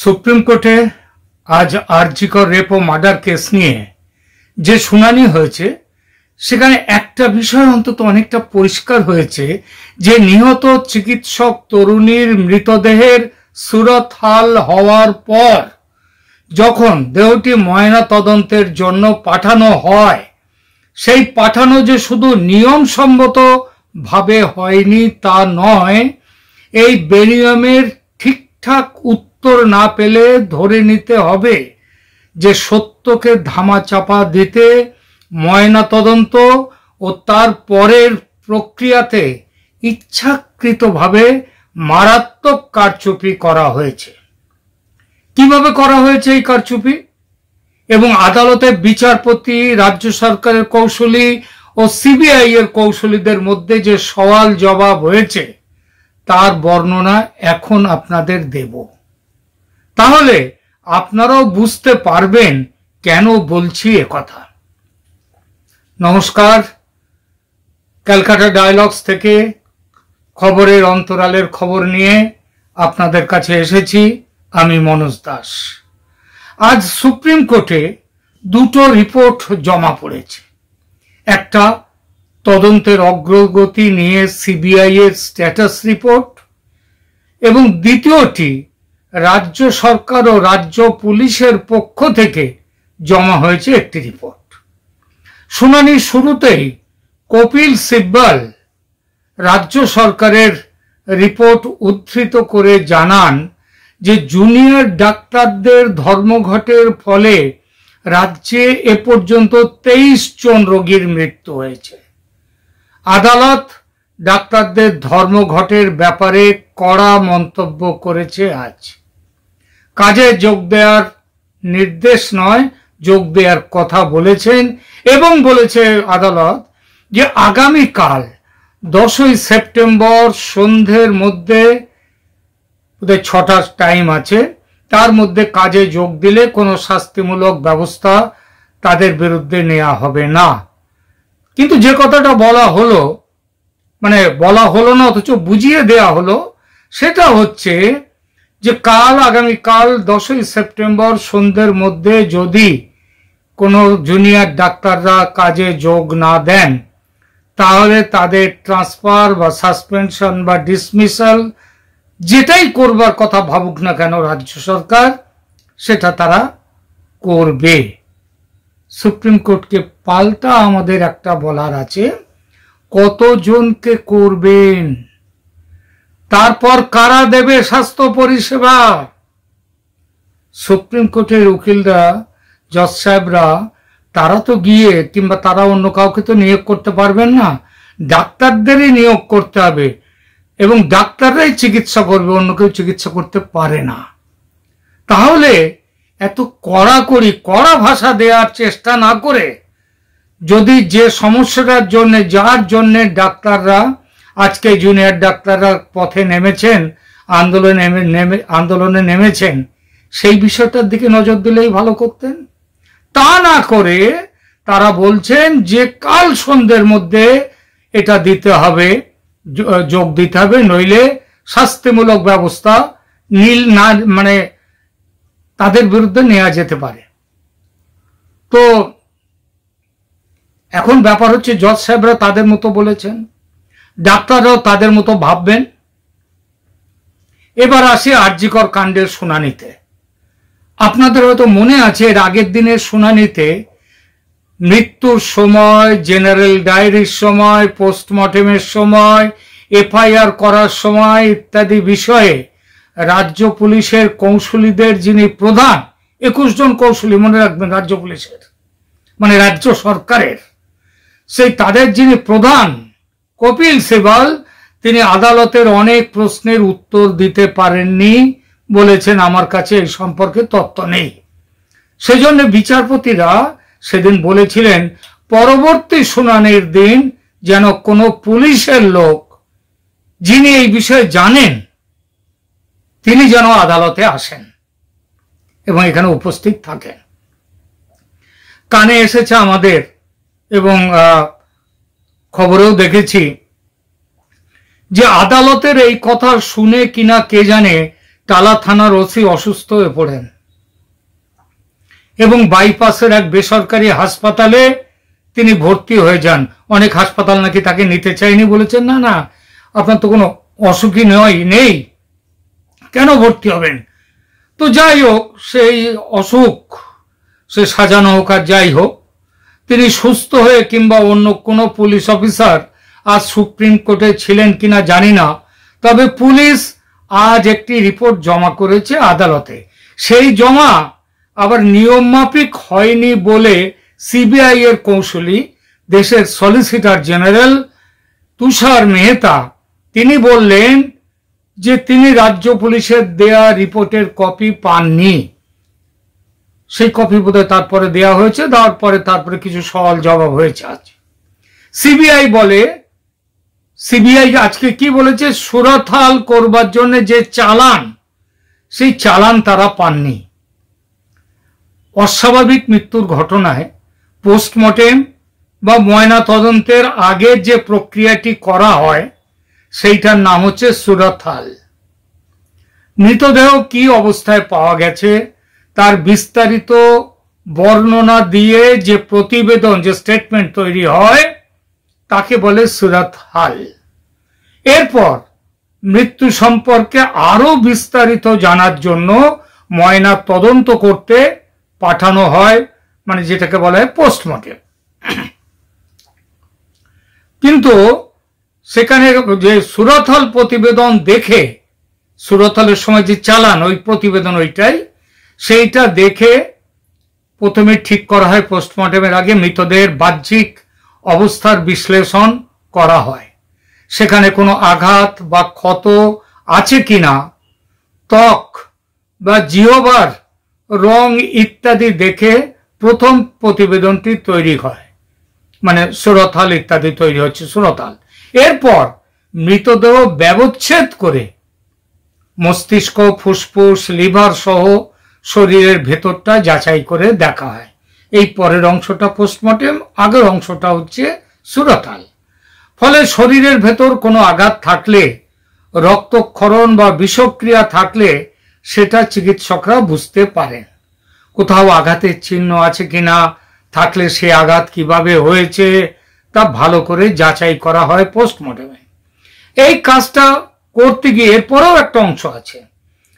Supreme কোর্টে আজ RG Kar rape ও murder case নিয়ে যে শুনানি হয়েছে সেখানে একটা বিষয় অন্তত অনেকটা পরিষ্কার হয়েছে যে নিহত চিকিৎসক তরুণীর মৃতদেহের সুরতহাল হওয়ার পর যখন দেহটি ময়না তদন্তের জন্য পাঠানো হয় সেই পাঠানো যে শুধু নিয়মসম্মত ভাবে হয়নি তা নয়, এই বেনিয়মের ঠিকঠাক উত্তর না পেলে ধরে নিতে হবে যে সত্যকে ধামাচাপা দিতে ময়না তদন্ত ও তার পরের প্রক্রিয়াতে ইচ্ছাকৃতভাবে মারাত্মক কারচুপি করা হয়েছে। কিভাবে করা হয়েছে এই কারচুপি এবং আদালতে বিচারপতি, রাজ্য সরকারের কৌশলী ও সিবিআই এর কৌশলীদের মধ্যে যে সওয়াল জবাব হয়েছে তার বর্ণনা এখন আপনাদের দেব। তাহলে আপনারাও বুঝতে পারবেন কেন বলছি একথা। নমস্কার, ক্যালকাটা ডায়ালগস থেকে খবরের অন্তরালের খবর নিয়ে আপনাদের কাছে এসেছি আমি মনোজ দাস। আজ সুপ্রিম কোর্টে দুটো রিপোর্ট জমা পড়েছে। একটা তদন্তের অগ্রগতি নিয়ে সিবিআই এর স্ট্যাটাস রিপোর্ট এবং দ্বিতীয়টি রাজ্য সরকার ও রাজ্য পুলিশের পক্ষ থেকে জমা হয়েছে একটি রিপোর্ট। শুনানির শুরুতেই কপিল সিব্বল রাজ্য সরকারের রিপোর্ট উদ্ধৃত করে জানান যে জুনিয়র ডাক্তারদের ধর্মঘটের ফলে রাজ্যে এ পর্যন্ত 23 জন রোগীর মৃত্যু হয়েছে। আদালত ডাক্তারদের ধর্মঘটের ব্যাপারে কড়া মন্তব্য করেছে। আজ কাজে যোগ দেওয়ার নির্দেশ নয়, যোগ দেওয়ার কথা বলেছেন এবং বলেছে আদালত যে আগামীকাল 10ই সেপ্টেম্বর সন্ধ্যের মধ্যে 6টার টাইম আছে, তার মধ্যে কাজে যোগ দিলে কোনো শাস্তিমূলক ব্যবস্থা তাদের বিরুদ্ধে নেওয়া হবে না। কিন্তু যে কথাটা বলা হলো না অথচ বুঝিয়ে দেয়া হলো সেটা হচ্ছে যে আগামীকাল 10ই সেপ্টেম্বর সন্ধ্যের মধ্যে যদি কোনো জুনিয়র ডাক্তাররা কাজে যোগ না দেন তাহলে তাদের ট্রান্সফার বা সাসপেনশন বা ডিসমিসাল যেটাই করবার কথা ভাবুক না কেন রাজ্য সরকার, সেটা তারা করবে। সুপ্রিম কোর্টকে পাল্টা আমাদের একটা বলার আছে, কতজনকে করবেন, তারপর কারা দেবে স্বাস্থ্য পরিষেবা। সুপ্রিম কোর্টের উকিলরা, জজ সাহেবরা, তারা তো গিয়ে কিংবা তারা অন্য কাউকে তো নিয়োগ করতে পারবেন না, ডাক্তারদেরই নিয়োগ করতে হবে এবং ডাক্তাররাই চিকিৎসা করবে, অন্য কেউ চিকিৎসা করতে পারে না। তাহলে এত কড়া ভাষা দেওয়ার চেষ্টা না করে যদি যে সমস্যাটার জন্য যার জন্য ডাক্তাররা আজকে জুনিয়র ডাক্তাররা পথে নেমেছেন, আন্দোলনে নেমেছেন, সেই বিষয়টার দিকে নজর দিলেই ভালো করতেন। তা না করে তারা বলছেন যে কাল সন্ধ্যের মধ্যে এটা দিতে হবে, যোগ দিতে হবে, নইলে শাস্তিমূলক ব্যবস্থা তাদের বিরুদ্ধে নেওয়া যেতে পারে। তো এখন ব্যাপার হচ্ছে জজ সাহেবরা তাদের মতো বলেছেন, ডাক্তাররাও তাদের মতো ভাববেন। এবার আসি আরজিকর কাণ্ডের শুনানিতে। আপনাদের হয়তো মনে আছে এর আগের দিনের শুনানিতে মৃত্যুর সময়, জেনারেল ডায়েরির সময়, পোস্টমর্টেমের সময়, এফআইআর করার সময় ইত্যাদি বিষয়ে রাজ্য পুলিশের কৌশলীদের যিনি প্রধান, 21 জন কৌশলী মনে রাখবেন রাজ্য পুলিশের, রাজ্য সরকারের, সেই তাদের যিনি প্রধান কপিল সিব্বল, তিনি আদালতের অনেক প্রশ্নের উত্তর দিতে পারেননি, বলেছেন আমার কাছে এই সম্পর্কে তথ্য নেই। সেজন্য বিচারপতিরা সেদিন বলেছিলেন পরবর্তী শুনানির দিন যেন কোনো পুলিশের লোক যিনি এই বিষয়ে জানেন তিনি যেন আদালতে আসেন এবং এখানে উপস্থিত থাকেন। কানে এসেছে আমাদের এবং খবরেও দেখেছি যে আদালতের এই কথা শুনে কিনা কে জানে টালা থানার ওসি অসুস্থ হয়ে পড়েন এবং বাইপাসের এক বেসরকারি হাসপাতালে তিনি ভর্তি হয়ে যান। অনেক হাসপাতাল নাকি তাকে নিতে চায়নি, বলেছেন না না, আপনার তো কোনো অসুখই নেই, কেন ভর্তি হবেন? তো যাই হোক, সেই অসুখ সে সাজানো হোক আর যাই হোক, তিনি সুস্থ হয়ে কিংবা অন্য কোনো পুলিশ অফিসার আজ সুপ্রিম কোর্টে ছিলেন কিনা জানি না, তবে পুলিশ আজ একটি রিপোর্ট জমা করেছে আদালতে। সেই জমা আবার নিয়ম মাফিক হয়নি বলে সিবিআই এর কৌঁসুলি, দেশের সলিসিটর জেনারেল তুষার মেহতা, তিনি বললেন যে তিনি রাজ্য পুলিশের দেয়া রিপোর্টের কপি পাননি। সেই কপি বোধহয় তারপরে দেয়া হয়েছে, দেওয়ার পরে তারপরে কিছু সওয়াল জবাব হয়েছে। আজ সিবিআই আজকে কি বলেছে, সুরতহাল করবার জন্য যে চালান, সেই চালান তারা পাননি। অস্বাভাবিক মৃত্যুর ঘটনায় পোস্টমর্টেম বা ময়না তদন্তের আগে যে প্রক্রিয়াটি করা হয় সেইটার নাম হচ্ছে সুরতহাল। মৃতদেহ কি অবস্থায় পাওয়া গেছে তার বিস্তারিত বর্ণনা দিয়ে যে প্রতিবেদন, যে স্টেটমেন্ট তৈরি হয় তাকে বলে সুরতহাল। এরপর মৃত্যু সম্পর্কে আরো বিস্তারিত জানার জন্য ময়না তদন্ত করতে পাঠানো হয়, মানে যেটাকে বলা হয় পোস্টমর্টেম। কিন্তু সেখানে যে সুরতহাল প্রতিবেদন দেখে, সুরতহালের সময় যে চালান, ওই প্রতিবেদন সেইটা দেখে প্রথমে ঠিক করা হয় পোস্টমর্টেমের আগে মৃতদেহের বাহ্যিক অবস্থার বিশ্লেষণ করা হয়। সেখানে কোনো আঘাত বা ক্ষত আছে কিনা, ত্বক বা জিহ্বার রং ইত্যাদি দেখে প্রথম প্রতিবেদনটি তৈরি হয়, মানে সুরতহাল ইত্যাদি তৈরি হচ্ছে সুরতহাল। এরপর মৃতদেহ ব্যবচ্ছেদ করে মস্তিষ্ক, ফুসফুস, লিভার সহ শরীরের ভেতরটা যাচাই করে দেখা হয়। এই পরের অংশটা পোস্টমর্টেম, আগের অংশটা হচ্ছে সুরতহাল। ফলে শরীরের ভেতর কোনো আঘাত থাকলে, রক্তক্ষরণ বা বিষক্রিয়া থাকলে সেটা চিকিৎসকরা বুঝতে পারেন। কোথাও আঘাতের চিহ্ন আছে কিনা, থাকলে সে আঘাত কিভাবে হয়েছে তা ভালো করে যাচাই করা হয় পোস্টমর্টেমে। এই কাজটা করতে গিয়ে, এরপরেও একটা অংশ আছে,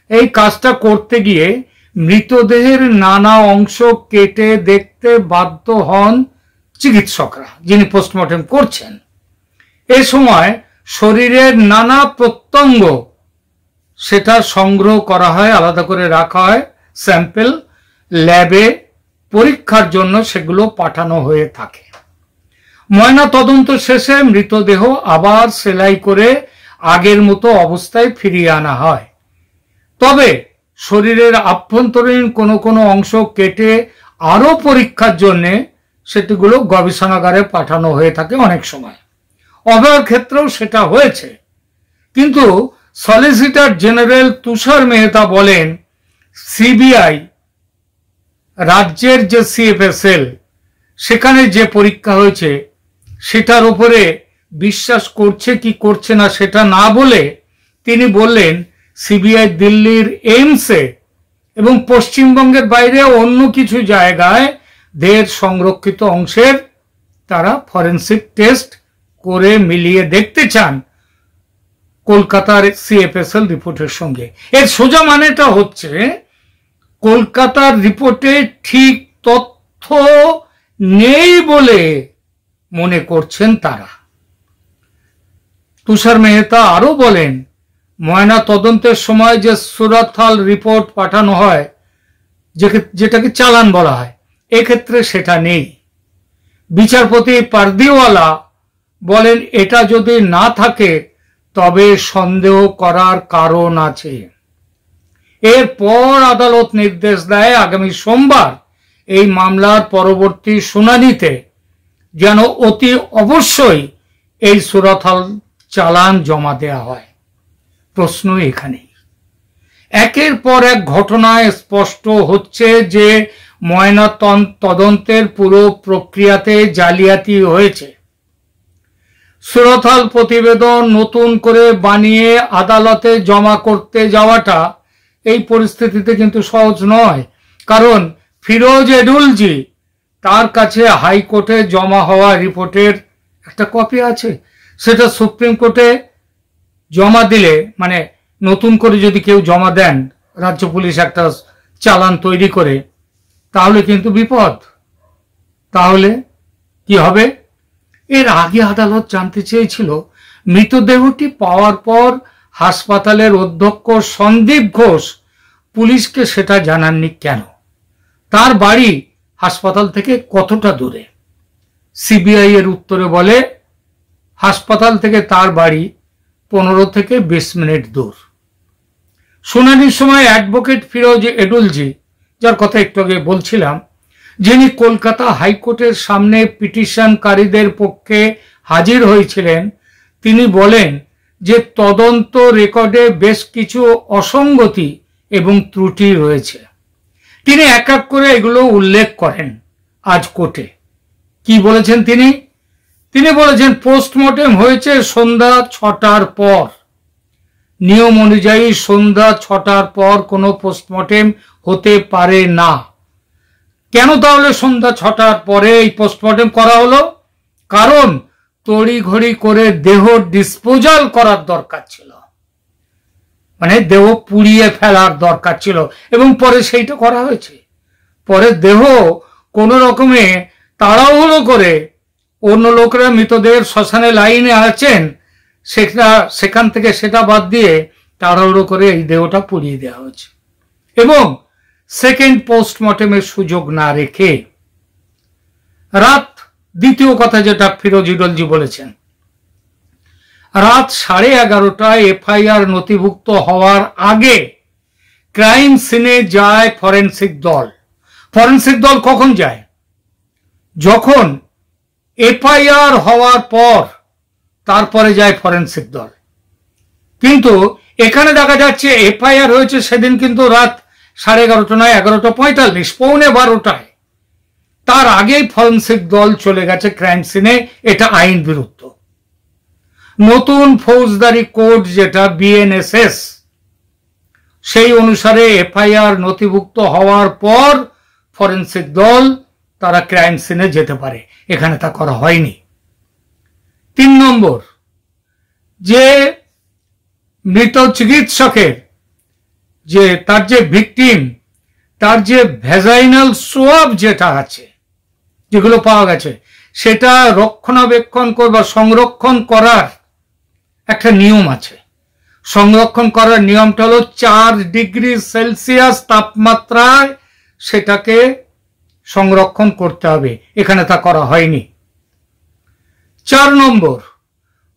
এই কাজটা করতে গিয়ে মৃতদেহের নানা অংশ কেটে দেখতে বাধ্য হন চিকিৎসকরা, যিনি পোস্টমর্টেম করছেন। এই সময় শরীরের নানা প্রত্যঙ্গ সেটা সংগ্রহ করা হয়, আলাদা করে রাখা হয়, স্যাম্পল ল্যাবে পরীক্ষার জন্য সেগুলো পাঠানো হয়ে থাকে। ময়না তদন্ত শেষে মৃতদেহ আবার সেলাই করে আগের মতো অবস্থায় ফিরিয়ে আনা হয়। তবে শরীরের আভ্যন্তরীণ কোনো কোনো অংশ কেটে আরো পরীক্ষার জন্য সেটিগুলো গবেষণাগারে পাঠানো হয়ে থাকে অনেক সময়। অভয়ের ক্ষেত্রেও সেটা হয়েছে। কিন্তু সলিসিটর জেনারেল তুষার মেহতা বলেন, সিবিআই রাজ্যের যে সিএফএসএল, সেখানে যে পরীক্ষা হয়েছে সেটার উপরে বিশ্বাস করছে কি করছে না সেটা না বলে তিনি বললেন, সিবিআই দিল্লির এইমসে এবং পশ্চিমবঙ্গের বাইরে অন্য কিছু জায়গায় দেহের সংরক্ষিত অংশের তারা ফরেন্সিক টেস্ট করে মিলিয়ে দেখতে চান কলকাতার সিএফএসএল রিপোর্টের সঙ্গে। এর সোজা মানেটা হচ্ছে কলকাতার রিপোর্টে ঠিক তথ্য নেই বলে মনে করছেন তারা। তুষার মেহতা আরো বলেন, ময়না তদন্তের সময় যে সুরতহাল রিপোর্ট পাঠানো হয়, যেটাকে চালান বলা হয়, এক্ষেত্রে সেটা নেই। বিচারপতি পারদিওয়ালা বলেন, এটা যদি না থাকে তবে সন্দেহ করার কারণ আছে। এরপর আদালত নির্দেশ দেয় আগামী সোমবার এই মামলার পরবর্তী শুনানিতে যেন অতি অবশ্যই এই সুরতহাল চালান জমা দেয়া হয়। প্রশ্ন এখানেই। একের পর এক ঘটনায় স্পষ্ট হচ্ছে যে ময়না তদন্তের পুরো প্রক্রিয়াতে জালিয়াতি হয়েছে। সুরতহাল প্রতিবেদন নতুন করে বানিয়ে আদালতে জমা করতে যাওয়াটা এই পরিস্থিতিতে কিন্তু সহজ নয়, কারণ ফিরোজ এডুলজি তার কাছে হাইকোর্টে জমা হওয়া রিপোর্টের একটা কপি আছে। সেটা সুপ্রিম কোর্টে জমা দিলে, মানে নতুন করে যদি কেউ জমা দেন, রাজ্য পুলিশ একটা চালান তৈরি করে, তাহলে কিন্তু বিপদ। তাহলে কি হবে? এর আগে আদালত জানতে চেয়েছিল মৃতদেহটি পাওয়ার পর হাসপাতালের অধ্যক্ষ সন্দীপ ঘোষ পুলিশকে সেটা জানাননি কেন, তার বাড়ি হাসপাতাল থেকে কতটা দূরে। সিবিআই এর উত্তরে বলে হাসপাতাল থেকে তার বাড়ি 15 থেকে 20 মিনিট দূর। শুনানির সময় অ্যাডভোকেট ফিরোজ এডুলজি, যার কথা একটু আগে বলছিলাম, যিনি কলকাতা হাইকোর্টের সামনে পিটিশনকারীদের পক্ষে হাজির হয়েছিলেন, তিনি বলেন যে তদন্ত রেকর্ডে বেশ কিছু অসঙ্গতি এবং ত্রুটি রয়েছে। তিনি এক এক করে এগুলো উল্লেখ করেন আজ কোর্টে। কি বলেছেন তিনি? তিনি বলেছেন পোস্টমর্টেম হয়েছে সন্ধ্যা 6টার পর। নিয়ম অনুযায়ী সন্ধ্যা 6টার পর কোনো পোস্টমর্টেম হতে পারে না। কেন তাহলে সন্ধ্যা 6টার পরে এই পোস্টমর্টেম করা হলো? কারণ তড়িঘড়ি করে দেহ ডিসপোজাল করার দরকার ছিল, মানে দেহ পুড়িয়ে ফেলার দরকার ছিল, এবং পরে সেইটা করা হয়েছে। পরে দেহ কোনো রকমে তাড়াহুড়ো করে, অন্য লোকরা মৃতদেহের শ্মশানে লাইনে আছেন, সেখান থেকে সেটা বাদ দিয়ে তাড়াহুড়ো করে এই দেহটা পুড়িয়ে দেওয়া হয়েছে, এবং সেকেন্ড পোস্টমর্টেমের সুযোগ না রেখে। রাত, দ্বিতীয় কথা যেটা ফিরোজ এডুলজি বলেছেন, রাত 11:30টায় এফআইআর নথিভুক্ত হওয়ার আগে ক্রাইম সিনে যায় ফরেনসিক দল। ফরেনসিক দল কখন যায়? যখন এফআইআর হওয়ার পর তারপরে যায় ফরেনসিক দল। কিন্তু এখানে দেখা যাচ্ছে এফআইআর হয়েছে সেদিন কিন্তু রাত 11:30 নয়, 11:45, 11:45। তার আগেই ফরেনসিক দল চলে গেছে ক্রাইম সিনে। এটা আইন বিরুদ্ধ। নতুন ফৌজদারি কোড যেটা বিএনএসএস, সেই অনুসারে এফআইআর নথিভুক্ত হওয়ার পর ফরেনসিক দল তারা ক্রাইম সিনে যেতে পারে। এখানে তা করা হয়নি। 3 নম্বর, যে মৃত চিকিৎসকের যে তার যে ভিকটিম, তার যে ভ্যাজাইনাল সোয়াব যেটা আছে, যেগুলো পাওয়া গেছে, সেটা রক্ষণাবেক্ষণ বা সংরক্ষণ করার একটা নিয়ম আছে। সংরক্ষণ করার নিয়মটা হলো 4 ডিগ্রি সেলসিয়াস তাপমাত্রায় সেটাকে সংরক্ষণ করতে হবে। এখানে তা করা হয়নি। 4 নম্বর,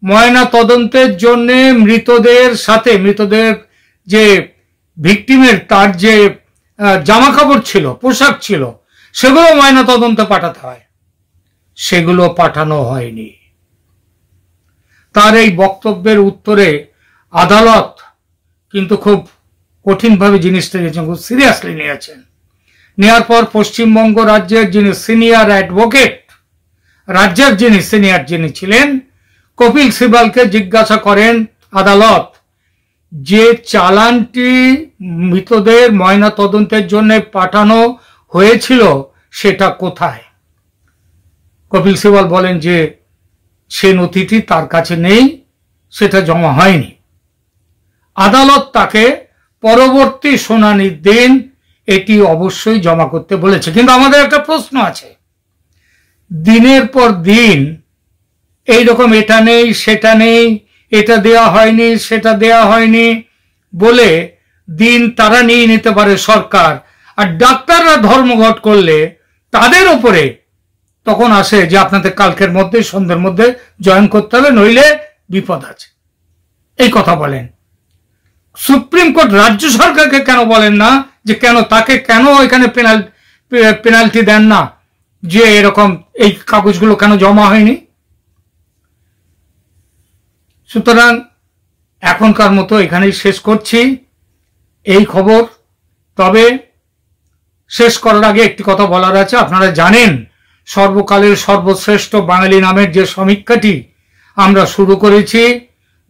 ময়না তদন্তের জন্য মৃতদেহের সাথে, মৃতদেহের যে ভিকটিমের তার যে জামা কাপড় ছিল, পোশাক ছিল, সেগুলো ময়না তদন্তে পাঠাতে হয়, সেগুলো পাঠানো হয়নি। তার এই বক্তব্যের উত্তরে আদালত কিন্তু খুব কঠিনভাবে জিনিসটা নিয়েছেন, খুব সিরিয়াসলি নিয়েছেন। নেওয়ার পর পশ্চিমবঙ্গ রাজ্যের যিনি সিনিয়র অ্যাডভোকেট, রাজ্যের যিনি সিনিয়র যিনি ছিলেন, কপিল সিবালকে জিজ্ঞাসা করেন আদালত, যে চালানটি মৃতদেহের ময়না তদন্তের জন্য পাঠানো হয়েছিল সেটা কোথায়? কপিল সিবাল বলেন যে সে নথিটি তার কাছে নেই, সেটা জমা হয়নি। আদালত তাকে পরবর্তী শুনানির দিন এটি অবশ্যই জমা করতে বলেছে। কিন্তু আমাদের একটা প্রশ্ন আছে, দিনের পর দিন এইরকম এটা নেই সেটা নেই, এটা দেয়া হয়নি সেটা দেয়া হয়নি বলে দিন তারা নিয়ে নিতে পারে সরকার, আর ডাক্তাররা ধর্মঘট করলে তাদের উপরে তখন আসে যে আপনাদের কালকের মধ্যে, সন্ধ্যের মধ্যে জয়েন করতে হবে, নইলে বিপদ আছে। এই কথা বলেন। সুপ্রিম কোর্ট রাজ্য সরকারকে কেন বলেন না যে কেন তাকে কেন এখানে পেনাল্টি দেন না, যে এরকম এই কাগজগুলো কেন জমা হয়নি? সুতরাং এখনকার মতো এখানেই শেষ করছি এই খবর। তবে শেষ করার আগে একটি কথা বলার আছে। আপনারা জানেন সর্বকালের সর্বশ্রেষ্ঠ বাঙালি নামের যে সমীক্ষাটি আমরা শুরু করেছি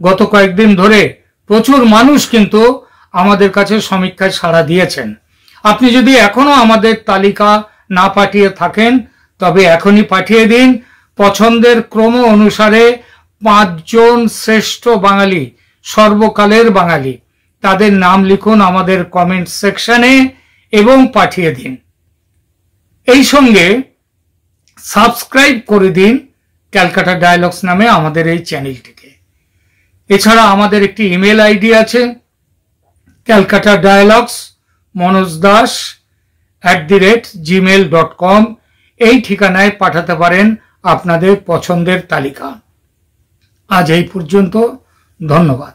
গত কয়েকদিন ধরে, প্রচুর মানুষ কিন্তু আমাদের কাছে সমীক্ষায় সাড়া দিয়েছেন। আপনি যদি এখনো আমাদের তালিকা না পাঠিয়ে থাকেন তবে এখনই পাঠিয়ে দিন। পছন্দের ক্রম অনুসারে 5 জন শ্রেষ্ঠ বাঙালি, সর্বকালের বাঙালি, তাদের নাম লিখুন আমাদের কমেন্ট সেকশনে এবং পাঠিয়ে দিন। এই সঙ্গে সাবস্ক্রাইব করে দিন ক্যালকাটা ডায়ালগস নামে আমাদের এই চ্যানেলটিকে। এছাড়া আমাদের একটি ইমেল আইডি আছে, ক্যালকাটা ডায়ালগস manojdas@gmail.com। এই ঠিকানায় পাঠাতে পারেন আপনাদের পছন্দের তালিকা। আজ এই পর্যন্ত, ধন্যবাদ।